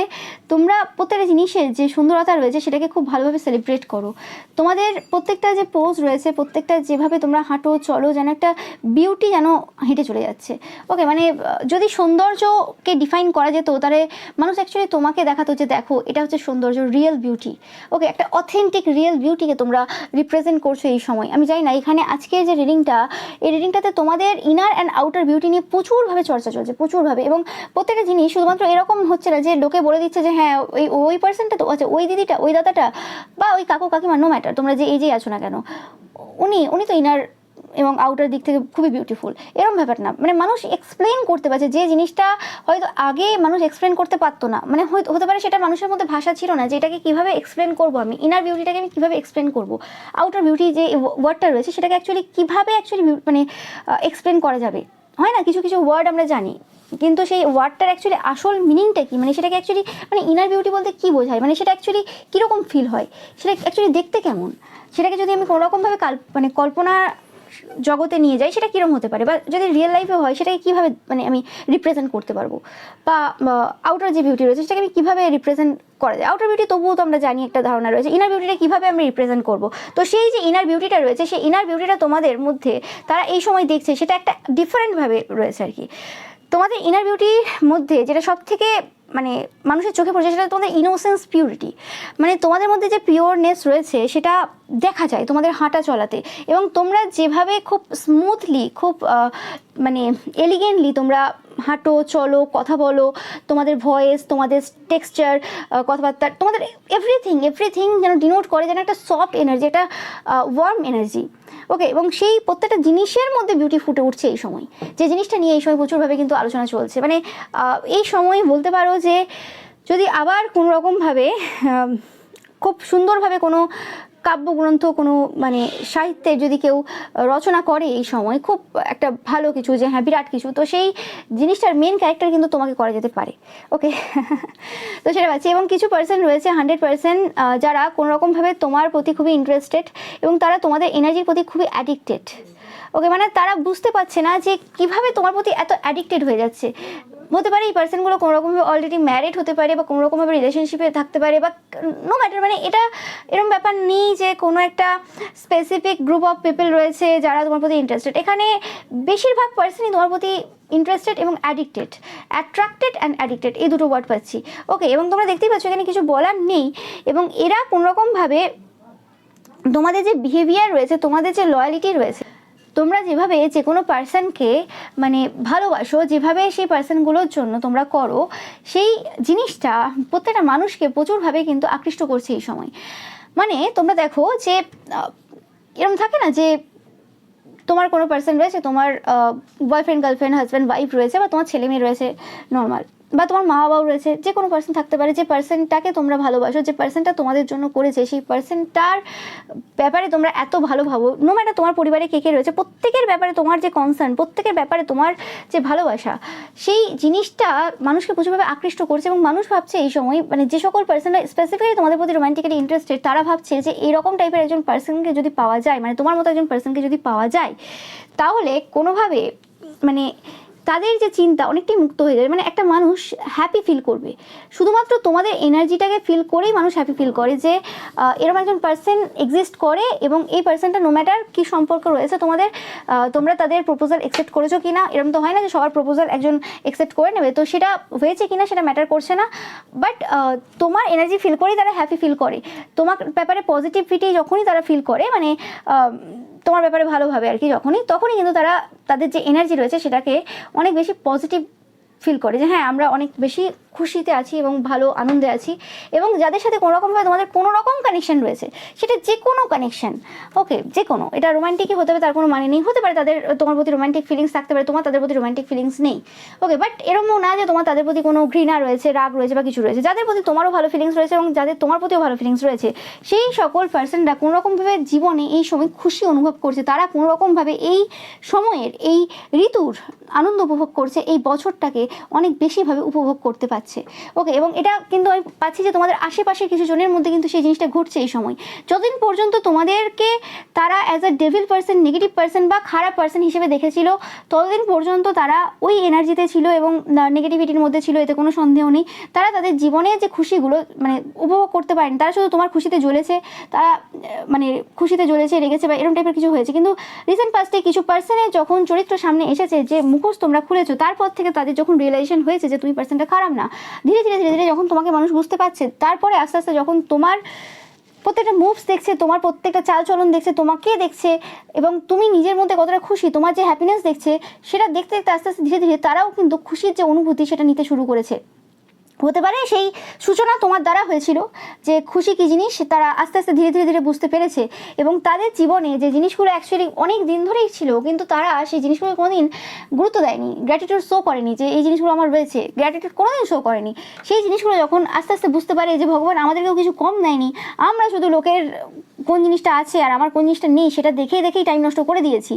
তোমরা প্রত্যেকটা জিনিসের যে সুন্দরতা রয়েছে সেটাকে খুব ভালোভাবে সেলিব্রেট করো। তোমাদের প্রত্যেকটা যে পোজ রয়েছে, প্রত্যেকটা যেভাবে তোমরা হাঁটো চলো, যেন একটা বিউটি যেন হেঁটে চলে যাচ্ছে। ওকে, মানে যদি সৌন্দর্যকে ডিফাইন করা যেত, তাহলে মানুষ অ্যাকচুয়ালি তোমাকে দেখাতো যে দেখো এটা হচ্ছে সৌন্দর্য, রিয়েল বিউটি। ওকে, একটা অথেন্টিক রিয়েল বিউটিকে তোমরা রিপ্রেজেন্ট করছো এই সময়। আমি জানি না এখানে আজকের যে রিডিংটা, এই রিডিংটাতে তোমাদের ইনার অ্যান্ড আউটার বিউটি নিয়ে প্রচুরভাবে চর্চা চলছে, প্রচুরভাবে। এবং প্রত্যেকটা জিনিস শুধুমাত্র এরকম হচ্ছে না যে লোকে বলে দিচ্ছে যে হ্যাঁ ওই পার্সনটা তো, আচ্ছা ওই দিদিটা, ওই দাদাটা, বা ওই কাকু কাকিমা, নো ম্যাটার তোমরা যে এই যে আছো না কেন, উনি তো ইনার এবং আউটার দিক থেকে খুবই বিউটিফুল, এরকম ব্যাপার না। মানে মানুষ এক্সপ্লেন করতে পারছে যে জিনিসটা হয়তো আগে মানুষ এক্সপ্লেন করতে পারতো না। মানে হতে পারে সেটা মানুষের মধ্যে ভাষা ছিল না যে এটাকে কীভাবে এক্সপ্লেন করবো, আমি ইনার বিউটিটাকে আমি কীভাবে এক্সপ্লেন করবো, আউটার বিউটি যে ওয়ার্ডটা রয়েছে সেটাকে কীভাবে মানে এক্সপ্লেন করা যাবে। হয় না, কিছু কিছু ওয়ার্ড আমরা জানি, কিন্তু সেই ওয়ার্ডটার অ্যাকচুয়ালি আসল মিনিংটা কী, মানে সেটাকে অ্যাকচুয়ালি মানে ইনার বিউটি বলতে কী বোঝায়, মানে সেটা অ্যাকচুয়ালি কীরকম ফিল হয়, সেটা অ্যাকচুয়ালি দেখতে কেমন, সেটাকে যদি আমি কোনোরকমভাবে মানে কল্পনা জগতে নিয়ে যাই, সেটা কীরকম হতে পারে, বা যদি রিয়েল লাইফে হয় সেটাকে কীভাবে মানে আমি রিপ্রেজেন্ট করতে পারবো, বা আউটার যে বিউটি রয়েছে সেটাকে আমি কীভাবে রিপ্রেজেন্ট করা যায়। আউটার বিউটি তবুও তো আমরা জানি একটা ধারণা রয়েছে, ইনার বিউটিটা কীভাবে আমি রিপ্রেজেন্ট করবো। তো সেই যে ইনার বিউটিটা রয়েছে, সেই ইনার বিউটিটা তোমাদের মধ্যে তারা এই সময় দেখছে, সেটা একটা ডিফারেন্টভাবে রয়েছে আর কি। তোমাদের ইনার বিউটির মধ্যে যেটা সব থেকে মানে মানুষের চোখে পড়ছে, সেটা তোমাদের ইনোসেন্স, পিউরিটি। মানে তোমাদের মধ্যে যে পিওরনেস রয়েছে সেটা দেখা যায় তোমাদের হাঁটা চলাতে। এবং তোমরা যেভাবে খুব স্মুথলি, খুব মানে এলিগেন্টলি তোমরা হাঁটো চলো, কথা বলো, তোমাদের ভয়েস, তোমাদের টেক্সচার, কথাবার্তা, তোমাদের এভরিথিং যেন ডিনোট করে যেন একটা সফট এনার্জি, একটা ওয়ার্ম এনার্জি। ওকে, এবং সেই প্রত্যেকটা জিনিসের মধ্যে বিউটি ফুটে উঠছে এই সময়, যে জিনিসটা নিয়ে এই সময় প্রচুরভাবে কিন্তু আলোচনা চলছে। মানে এই সময় বলতে পারো যে যদি আবার কোনো রকমভাবে খুব সুন্দরভাবে কোনো কাব্যগ্রন্থ, কোনো মানে সাহিত্যের যদি কেউ রচনা করে এই সময়, খুব একটা ভালো কিছু, যে হ্যাঁ বিরাট কিছু, তো সেই জিনিসটার মেন ক্যারেক্টার কিন্তু তোমাকে করা যেতে পারে। ওকে, তো সেটা পাচ্ছি। এবং কিছু পার্সন রয়েছে 100% যারা কোনোরকমভাবে তোমার প্রতি খুবই ইন্টারেস্টেড, এবং তারা তোমাদের এনার্জির প্রতি খুবই অ্যাডিক্টেড। ওকে, মানে তারা বুঝতে পারছে না যে কিভাবে তোমার প্রতি এত অ্যাডিক্টেড হয়ে যাচ্ছে। হতে পারে এই পার্সনগুলো কোনোরকমভাবে অলরেডি ম্যারিড হতে পারে, বা কোনোরকমভাবে রিলেশনশিপে থাকতে পারে, বা নো ম্যাটার, মানে এটা এরকম ব্যাপার নেই যে কোনো একটা স্পেসিফিক গ্রুপ অফ পিপল রয়েছে যারা তোমার প্রতি ইন্টারেস্টেড। এখানে বেশিরভাগ পার্সনই তোমার প্রতি ইন্টারেস্টেড এবং অ্যাডিক্টেড, অ্যাট্রাক্টেড অ্যান্ড অ্যাডিক্টেড, এই দুটো ওয়ার্ড পাচ্ছি। ওকে, এবং তোমরা দেখতেই পাচ্ছ এখানে কিছু বলার নেই। এবং এরা কোনোরকমভাবে তোমাদের যে বিহেভিয়ার রয়েছে, তোমাদের যে লয়ালিটি রয়েছে, তোমরা যেভাবে যে কোনো পার্সনকে মানে ভালোবাসো, যেভাবে সেই পার্সনগুলোর জন্য তোমরা করো, সেই জিনিসটা প্রত্যেকটা মানুষকে প্রচুরভাবে কিন্তু আকৃষ্ট করছে এই সময়। মানে তোমরা দেখো যে এরকম থাকে না যে তোমার কোনো পার্সন রয়েছে, তোমার বয়ফ্রেন্ড, গার্লফ্রেন্ড, হাজব্যান্ড, ওয়াইফ রয়েছে, বা তোমার ছেলে মেয়ে রয়েছে নর্মাল, বা তোমার মা বাবাও রয়েছে, যে কোনো পার্সন থাকতে পারে, যে পার্সনটাকে তোমরা ভালোবাসো, যে পার্সনটা তোমাদের জন্য করেছে, সেই পার্সনটার ব্যাপারে তোমরা এত ভালো ভাবো, নো ম্যাটার তোমার পরিবারে কে কে রয়েছে, প্রত্যেকের ব্যাপারে তোমার যে কনসার্ন, প্রত্যেকের ব্যাপারে তোমার যে ভালোবাসা, সেই জিনিসটা মানুষকে প্রচুরভাবে আকৃষ্ট করছে। এবং মানুষ ভাবছে এই সময়, মানে যে সকল পার্সনরা স্পেসিফিক্যালি তোমাদের প্রতি রোমান্টিক্যালি ইন্টারেস্টেড, তারা ভাবছে যে এরকম টাইপের একজন পার্সনকে যদি পাওয়া যায়, মানে তোমার মতো একজন পার্সনকে যদি পাওয়া যায়, তাহলে কোনোভাবে মানে তাদের যে চিন্তা অনেকটাই মুক্ত হয়ে যাবে। মানে একটা মানুষ হ্যাপি ফিল করবে শুধুমাত্র তোমাদের এনার্জিটাকে ফিল করেই মানুষ হ্যাপি ফিল করে যে এরকম একজন পার্সন এক্সিস্ট করে এবং এই পার্সনটা নো ম্যাটার কী সম্পর্ক রয়েছে তোমাদের, তোমরা তাদের প্রপোজাল অ্যাকসেপ্ট করেছো কি না, এরকম তো হয় না যে সবার প্রপোজাল একজন অ্যাকসেপ্ট করে নেবে, তো সেটা হয়েছে কি না সেটা ম্যাটার করছে না, বাট তোমার এনার্জি ফিল করেই তারা হ্যাপি ফিল করে। তোমার ব্যাপারে পজিটিভিটি যখনই তারা ফিল করে, মানে তোমার ব্যাপারে ভালোভাবে আর কি, তখনই কিন্তু তারা তাদের যে এনার্জি রয়েছে সেটাকে অনেক বেশি পজিটিভ ফিল করে যে হ্যাঁ আমরা অনেক বেশি খুশিতে আছি এবং ভালো আনন্দে আছি। এবং যাদের সাথে কোনো রকমভাবে তোমাদের কোনো রকম কানেকশন রয়েছে, সেটা যে কোনো কানেকশন, ওকে, যে কোনো, এটা রোমান্টিকই হতে হবে তার কোনো মানে নেই, হতে পারে তাদের তোমার প্রতি রোমান্টিক ফিলিংস থাকতে পারে, তোমার তাদের প্রতি রোমান্টিক ফিলিংস নেই, ওকে, বাট এরকমও না যে তোমার তাদের প্রতি কোনো ঘৃণা রয়েছে, রাগ রয়েছে বা কিছু রয়েছে। যাদের প্রতি তোমারও ভালো ফিলিংস রয়েছে এবং যাদের তোমার প্রতিও ভালো ফিলিংস রয়েছে, সেই সকল পার্সনরা কোনো রকমভাবে জীবনে এই সময় খুশি অনুভব করছে, তারা কোনো রকমভাবে এই সময়ের এই ঋতুর আনন্দ উপভোগ করছে, এই বছরটাকে অনেক বেশিভাবে উপভোগ করতে পারছে, ওকে। এবং এটা কিন্তু আমি পাচ্ছি যে তোমাদের আশেপাশের কিছু জনের মধ্যে কিন্তু সেই জিনিসটা ঘটছে এই সময়। যতদিন পর্যন্ত তোমাদেরকে তারা as a devil person, negative person বা খারাপ পার্সন হিসেবে দেখেছিল, ততদিন পর্যন্ত তারা ওই এনার্জিতে ছিল এবং নেগেটিভিটির মধ্যে ছিল, এতে কোনো সন্দেহ নেই। তারা তাদের জীবনে যে খুশিগুলো মানে উপভোগ করতে পারেনি, তারা শুধু তোমার খুশিতে জ্বলেছে, তারা মানে খুশিতে জ্বলেছে, রেগেছে বা এরকম টাইপের কিছু হয়েছে। কিন্তু রিসেন্ট পাস্টে কিছু পার্সনের যখন চরিত্র সামনে এসেছে, যে মুখোশ তোমরা খুলেছো, তারপর থেকে তাদের যখন রিয়েলাইজেশন হয়েছে যে তুমি পার্সনটা খারাপ না, ধীরে ধীরে ধীরে ধীরে যখন তোমাকে মানুষ বুঝতে পারছে, তারপরে আস্তে আস্তে যখন তোমার প্রত্যেকটা মুভস দেখছে, তোমার প্রত্যেকটা চালচলন দেখছে, তোমাকে দেখছে এবং তুমি নিজের মধ্যে কতটা খুশি, তোমার যে হ্যাপিনেস দেখছে, সেটা দেখতে দেখতে আস্তে আস্তে ধীরে ধীরে তারাও কিন্তু খুশির যে অনুভূতি সেটা নিতে শুরু করেছে। হতে পারে সেই সূচনা তোমার দ্বারা হয়েছিল, যে খুশি কী জিনিস তারা আস্তে আস্তে ধীরে ধীরে ধীরে বুঝতে পেরেছে এবং তাদের জীবনে যে জিনিসগুলো অ্যাকচুয়ালি অনেক দিন ধরেই ছিল, কিন্তু তারা সেই জিনিসগুলো কোনোদিন গুরুত্ব দেয়নি, গ্র্যাটিটিউড শো করেনি যে এই জিনিসগুলো আমার রয়েছে, গ্র্যাটিটিউড কোনোদিন শো করেনি। সেই জিনিসগুলো যখন আস্তে আস্তে বুঝতে পারে যে ভগবান আমাদেরকেও কিছু কম দেয়নি, আমরা শুধু লোকের কোন জিনিসটা আছে আর আমার কোন জিনিসটা নেই সেটা দেখেই দেখেই টাইম নষ্ট করে দিয়েছি,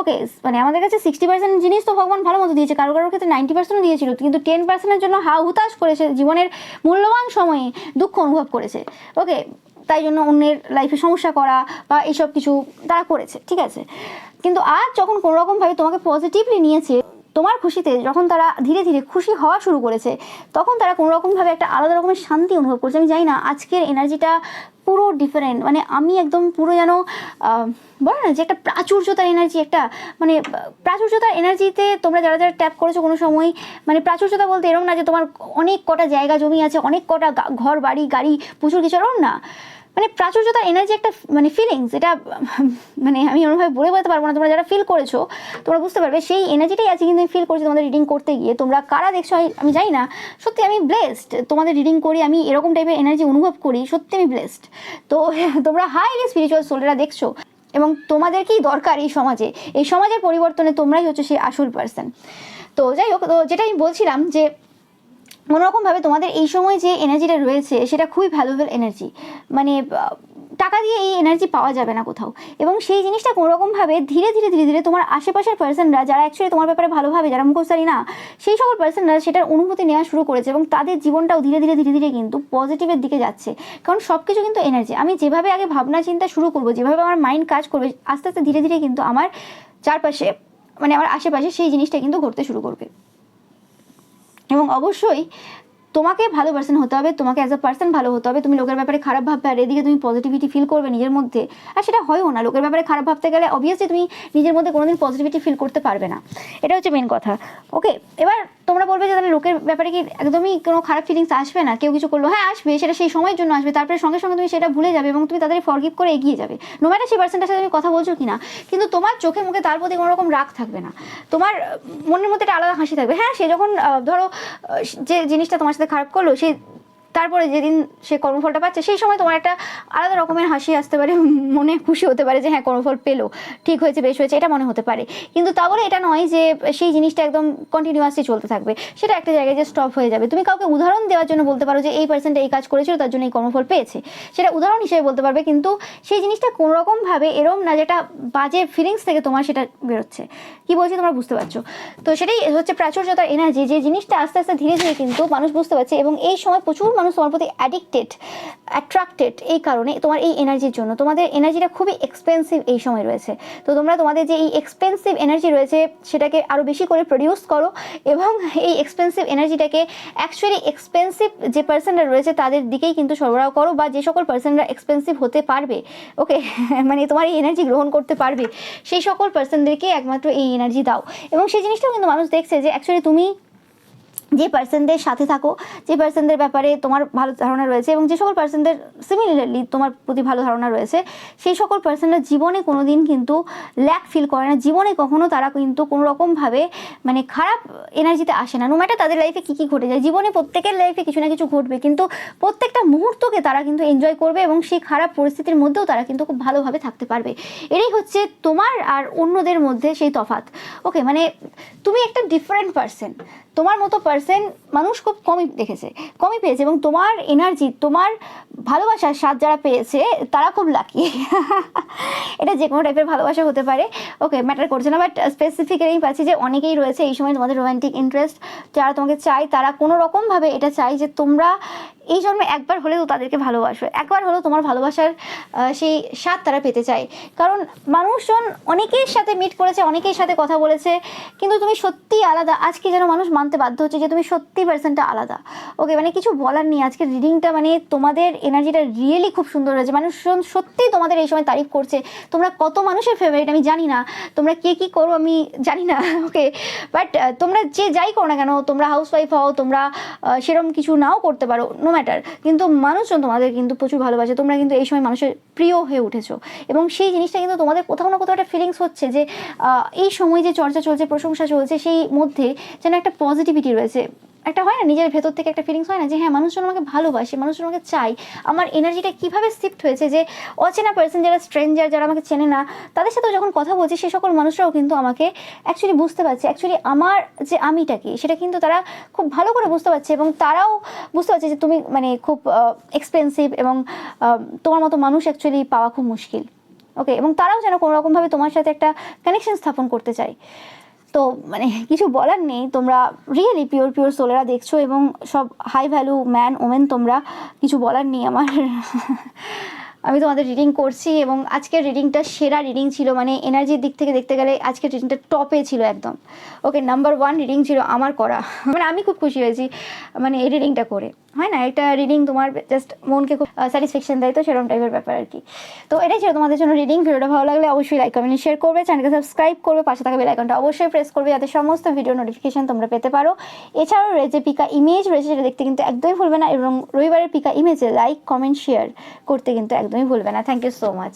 ওকে। মানে আমাদের কাছে 60% জিনিস তো ভগবান ভালো মতো দিয়েছে, কারোর ক্ষেত্রে 90% দিয়েছিল, কিন্তু 10%-এর জন্য হুতাশ করেছে, জীবনের মূল্যবান সময়ে দুঃখ অনুভব করেছে, ওকে। তাই জন্য অন্যের লাইফে সমস্যা করা বা এইসব কিছু তারা করেছে, ঠিক আছে। কিন্তু আজ যখন কোনো রকমভাবে তোমাকে পজিটিভলি নিয়েছে, তোমার খুশিতে যখন তারা ধীরে ধীরে খুশি হওয়া শুরু করেছে, তখন তারা কোনো রকমভাবে একটা আলাদা রকমের শান্তি অনুভব করছে। আমি জানি না, আজকের এনার্জিটা পুরো ডিফারেন্ট, মানে আমি একদম পুরো যেন বলে না যে একটা প্রাচুর্যতার এনার্জি, একটা মানে প্রাচুর্যতার এনার্জিতে তোমরা যারা যারা ট্যাপ করেছো কোনো সময়, মানে প্রাচুর্যতা বলতে এরকম না যে তোমার অনেক কটা জায়গা জমি আছে, অনেক কটা ঘর বাড়ি গাড়ি প্রচুর কিছু, এরকম না। মানে প্রাচুর্যতার এনার্জি একটা মানে ফিলিংস, এটা মানে আমি ওরকমভাবে বলে বলতে পারবো না, তোমরা যারা ফিল করেছো তোমরা বুঝতে পারবে সেই এনার্জিটাই আছে। কিন্তু আমি ফিল করছি তোমাদের রিডিং করতে গিয়ে, তোমরা কারা দেখছো আমি জানি না, সত্যি আমি ব্লেসড, তোমাদের রিডিং করি আমি এরকম টাইপের এনার্জি অনুভব করি, সত্যি আমি ব্লেসড। তো তোমরা হাইলি স্পিরিচুয়াল সোলরা দেখছো এবং তোমাদেরকেই দরকার এই সমাজে, এই সমাজের পরিবর্তনে তোমরাই হচ্ছে সেই আসল পার্সন। তো যাই হোক, তো যেটা আমি বলছিলাম যে কোনোরকমভাবে তোমাদের এই সময় যে এনার্জিটা রয়েছে সেটা খুবই ভ্যালুয়েবল এনার্জি, মানে টাকা দিয়ে এই এনার্জি পাওয়া যাবে না কোথাও। এবং সেই জিনিসটা কোনোরকমভাবে ধীরে ধীরে ধীরে ধীরে তোমার আশেপাশের পার্সনরা যারা অ্যাকচুয়ালি তোমার ব্যাপারে ভালোভাবে, যারা মুখোশধারী না, সেই সকল পার্সনরা সেটার অনুভূতি নেওয়া শুরু করেছে এবং তাদের জীবনটাও ধীরে ধীরে ধীরে ধীরে কিন্তু পজিটিভের দিকে যাচ্ছে। কারণ সব কিছু কিন্তু এনার্জি, আমি যেভাবে আগে ভাবনা চিন্তা শুরু করবো, যেভাবে আমার মাইন্ড কাজ করবে, আস্তে আস্তে ধীরে ধীরে কিন্তু আমার চারপাশে মানে আমার আশেপাশে সেই জিনিসটা কিন্তু ঘটতে শুরু করবে। এবং অবশ্যই তোমাকে ভালো পার্সন হতে হবে, তোমাকে অ্যাজ আ পার্সন ভালো হতে হবে। তুমি লোকের ব্যাপারে খারাপ ভাববে আর এদিকে তুমি পজিটিভিটি ফিল করবে নিজের মধ্যে, আর সেটা হয়ও না। লোকের ব্যাপারে খারাপ ভাবতে গেলে অবভিয়াসলি তুমি নিজের মধ্যে কোনোদিন পজিটিভিটি ফিল করতে পারবে না, এটা হচ্ছে মেন কথা, ওকে। এবার তোমরা বলবে যে তাহলে লোকের ব্যাপারে কি একদমই কোনো খারাপ ফিলিংস আসবে না? কেউ কিছু করলো, হ্যাঁ আসবে, সেটা সেই সময়ের জন্য আসবে, তারপরে সঙ্গে সঙ্গে তুমি সেটা ভুলে যাবে এবং তুমি তাদের ফরগিভ করে এগিয়ে যাবে, নো ম্যাটার সেই পার্সনটার সাথে তুমি কথা বলছো কিনা। কিন্তু তোমার চোখে মুখে তার প্রতি কোনো রকম রাগ থাকবে না, তোমার মনের মধ্যে একটা আলাদা হাসি থাকবে। হ্যাঁ, সে যখন ধরো যে জিনিসটা তোমার সাথে খারাপ করলো, সে তারপরে যেদিন সে কর্মফলটা পাচ্ছে সেই সময় তোমার একটা আলাদা রকমের হাসি আসতে পারে, মনে খুশি হতে পারে যে হ্যাঁ কর্মফল পেলো, ঠিক হয়েছে, বেশ হয়েছে, এটা মনে হতে পারে। কিন্তু তা বলে এটা নয় যে সেই জিনিসটা একদম কন্টিনিউয়াসলি চলতে থাকবে, সেটা একটা জায়গায় যে স্টপ হয়ে যাবে। তুমি কাউকে উদাহরণ দেওয়ার জন্য বলতে পারো যে এই পার্সনটা এই কাজ করেছিল তার জন্য এই কর্মফল পেয়েছে, সেটা উদাহরণ হিসেবে বলতে পারবে, কিন্তু সেই জিনিসটা কোনোরকমভাবে এরম না যেটা বাজে ফিলিংস থেকে তোমার সেটা বেরোচ্ছে। কি বলছি তোমরা বুঝতে পারছো? তো সেটাই হচ্ছে প্রাচুর্যতার এনার্জি, যে জিনিসটা আস্তে আস্তে ধীরে ধীরে কিন্তু মানুষ বুঝতে পারছে এবং এই সময় প্রচুর মানুষ মানুষ তোমার প্রতি অ্যাট্রাক্টেড এই কারণে, তোমার এই এনার্জির জন্য। তোমাদের এনার্জিটা খুবই এক্সপেন্সিভ এই সময় রয়েছে। তো তোমরা তোমাদের যে এই এক্সপেন্সিভ এনার্জি রয়েছে সেটাকে আরও বেশি করে প্রডিউস করো, এবং এই এক্সপেন্সিভ এনার্জিটাকে অ্যাকচুয়ালি এক্সপেন্সিভ যে পার্সনরা রয়েছে তাদের দিকেই কিন্তু সরবরাহ করো, বা যে সকল পার্সনরা এক্সপেন্সিভ হতে পারবে, ওকে, মানে তোমার এই এনার্জি গ্রহণ করতে পারবে, সেই সকল পার্সনদেরকে একমাত্র এই এনার্জি দাও। এবং সেই জিনিসটাও কিন্তু মানুষ দেখছে যে অ্যাকচুয়ালি তুমি যে পার্সনদের সাথে থাকো, যে পার্সনদের ব্যাপারে তোমার ভালো ধারণা রয়েছে, এবং যে সকল পার্সনদের সিমিলারলি তোমার প্রতি ভালো ধারণা রয়েছে, সেই সকল পার্সনরা জীবনে কোনো দিন কিন্তু ল্যাক ফিল করে না। জীবনে কখনো তারা কিন্তু কোনো রকমভাবে মানে খারাপ এনার্জিতে আসে না। নো ম্যাটার তাদের লাইফে কী কী ঘটে যায়, জীবনে প্রত্যেকের লাইফে কিছু না কিছু ঘটবে, কিন্তু প্রত্যেকটা মুহূর্তকে তারা কিন্তু এনজয় করবে, এবং সেই খারাপ পরিস্থিতির মধ্যেও তারা কিন্তু খুব ভালোভাবে থাকতে পারবে। এটাই হচ্ছে তোমার আর অন্যদের মধ্যে সেই তফাৎ। ওকে, মানে তুমি একটা ডিফারেন্ট পার্সন। তোমার মতো পার্সন মানুষ খুব কমই পেয়েছে, এবং তোমার এনার্জি, তোমার ভালোবাসার স্বাদ যারা পেয়েছে তারা খুব লাকি। এটা যে কোনো টাইপের ভালোবাসা হতে পারে, ওকে, ম্যাটার করছে না। বাট স্পেসিফিক্যালি আমি পাচ্ছি যে অনেকেই রয়েছে এই সময় তোমাদের রোম্যান্টিক ইন্টারেস্ট যারা তোমাকে চায়, তারা কোনো রকমভাবে এটা চায় যে তোমরা এই জন্মে একবার হলেও তাদেরকে ভালোবাসবে, একবার হলেও তোমার ভালোবাসার সেই স্বাদ তারা পেতে চায়। কারণ মানুষজন অনেকের সাথে মিট করেছে, অনেকের সাথে কথা বলেছে, কিন্তু তুমি সত্যিই আলাদা। আজকে যেন মানুষ মানতে বাধ্য হচ্ছে যে তুমি সত্যি পার্সনটা আলাদা। ওকে, মানে কিছু বলার নেই। আজকের রিডিংটা মানে তোমাদের এনার্জিটা রিয়েলি খুব সুন্দর হয়েছে। মানুষজন সত্যিই তোমাদের এই সময় তারিফ করছে। তোমরা কত মানুষের ফেভারিট আমি জানি না, তোমরা কে কী করো আমি জানি না, ওকে, বাট তোমরা যে যাই করো না কেন, তোমরা হাউসওয়াইফ হও, তোমরা সেরকম কিছু নাও করতে পারো, নো ম্যাটার, কিন্তু মানুষজন তোমাদের কিন্তু প্রচুর ভালোবাসে। তোমরা কিন্তু এই সময় মানুষের প্রিয় হয়ে উঠেছো, এবং সেই জিনিসটা কিন্তু তোমাদের কোথাও না কোথাও একটা ফিলিংস হচ্ছে যে এই সময় যে চর্চা চলছে, প্রশংসা চলছে, সেই মধ্যে যেন একটা পজিটিভিটি রয়েছে। একটা হয় না, নিজের ভেতর থেকে একটা ফিলিংস হয় না যে হ্যাঁ, মানুষজন আমাকে ভালোবাসে, মানুষজন আমাকে চাই। আমার এনার্জিটা কীভাবে শিফট হয়েছে যে অচেনা পার্সন, যারা স্ট্রেঞ্জার, যারা আমাকে চেনে না, তাদের সাথেও যখন কথা বলছি, সে সকল মানুষরাও কিন্তু আমাকে অ্যাকচুয়ালি বুঝতে পারছে, অ্যাকচুয়ালি আমার যে আমিটা কি সেটা কিন্তু তারা খুব ভালো করে বুঝতে পারছে, এবং তারাও বুঝতে পারছে যে তুমি মানে খুব এক্সপেন্সিভ, এবং তোমার মতো মানুষ অ্যাকচুয়ালি পাওয়া খুব মুশকিল। ওকে, এবং তারাও যেন কোনো রকমভাবে তোমার সাথে একটা কানেকশন স্থাপন করতে চায়। তো মানে কিছু বলার নেই, তোমরা রিয়েলি পিওর সোলেরা দেখছো, এবং সব হাই ভ্যালু ম্যান ওমেন, তোমরা কিছু বলার নেই আমার। আমি তোমাদের রিডিং করছি, এবং আজকের রিডিংটা সেরা রিডিং ছিল। মানে এনার্জির দিক থেকে দেখতে গেলে আজকের রিডিংটা টপে ছিল একদম। ওকে, নাম্বার 1 রিডিং ছিল আমার করা। মানে আমি খুব খুশি হয়েছি মানে এই রিডিংটা করে। হয় না, একটা রিডিং তোমার জাস্ট মনকে খুব স্যাটিসফ্যাকশন দেয়, তো সেরকম টাইপের ব্যাপার আর কি। তো এটাই ছিল তোমাদের জন্য রিডিং। ভিডিওটা ভালো লাগলে অবশ্যই লাইক, কমেন্ট, শেয়ার করবে, চ্যানেলকে সাবস্ক্রাইব করবে, পাশে থাকা বেল আইকনটা অবশ্যই প্রেস করবে যাতে সমস্ত ভিডিও নোটিফিকেশন তোমরা পেতে পারো। এছাড়াও যে পিকা ইমেজ রয়েছে সেটা দেখতে কিন্তু একদমই ভুলবে না, এবং রবিবারের পিকা ইমেজে লাইক, কমেন্ট, শেয়ার করতে কিন্তু একদমই ভুলবে না। Thank you so much.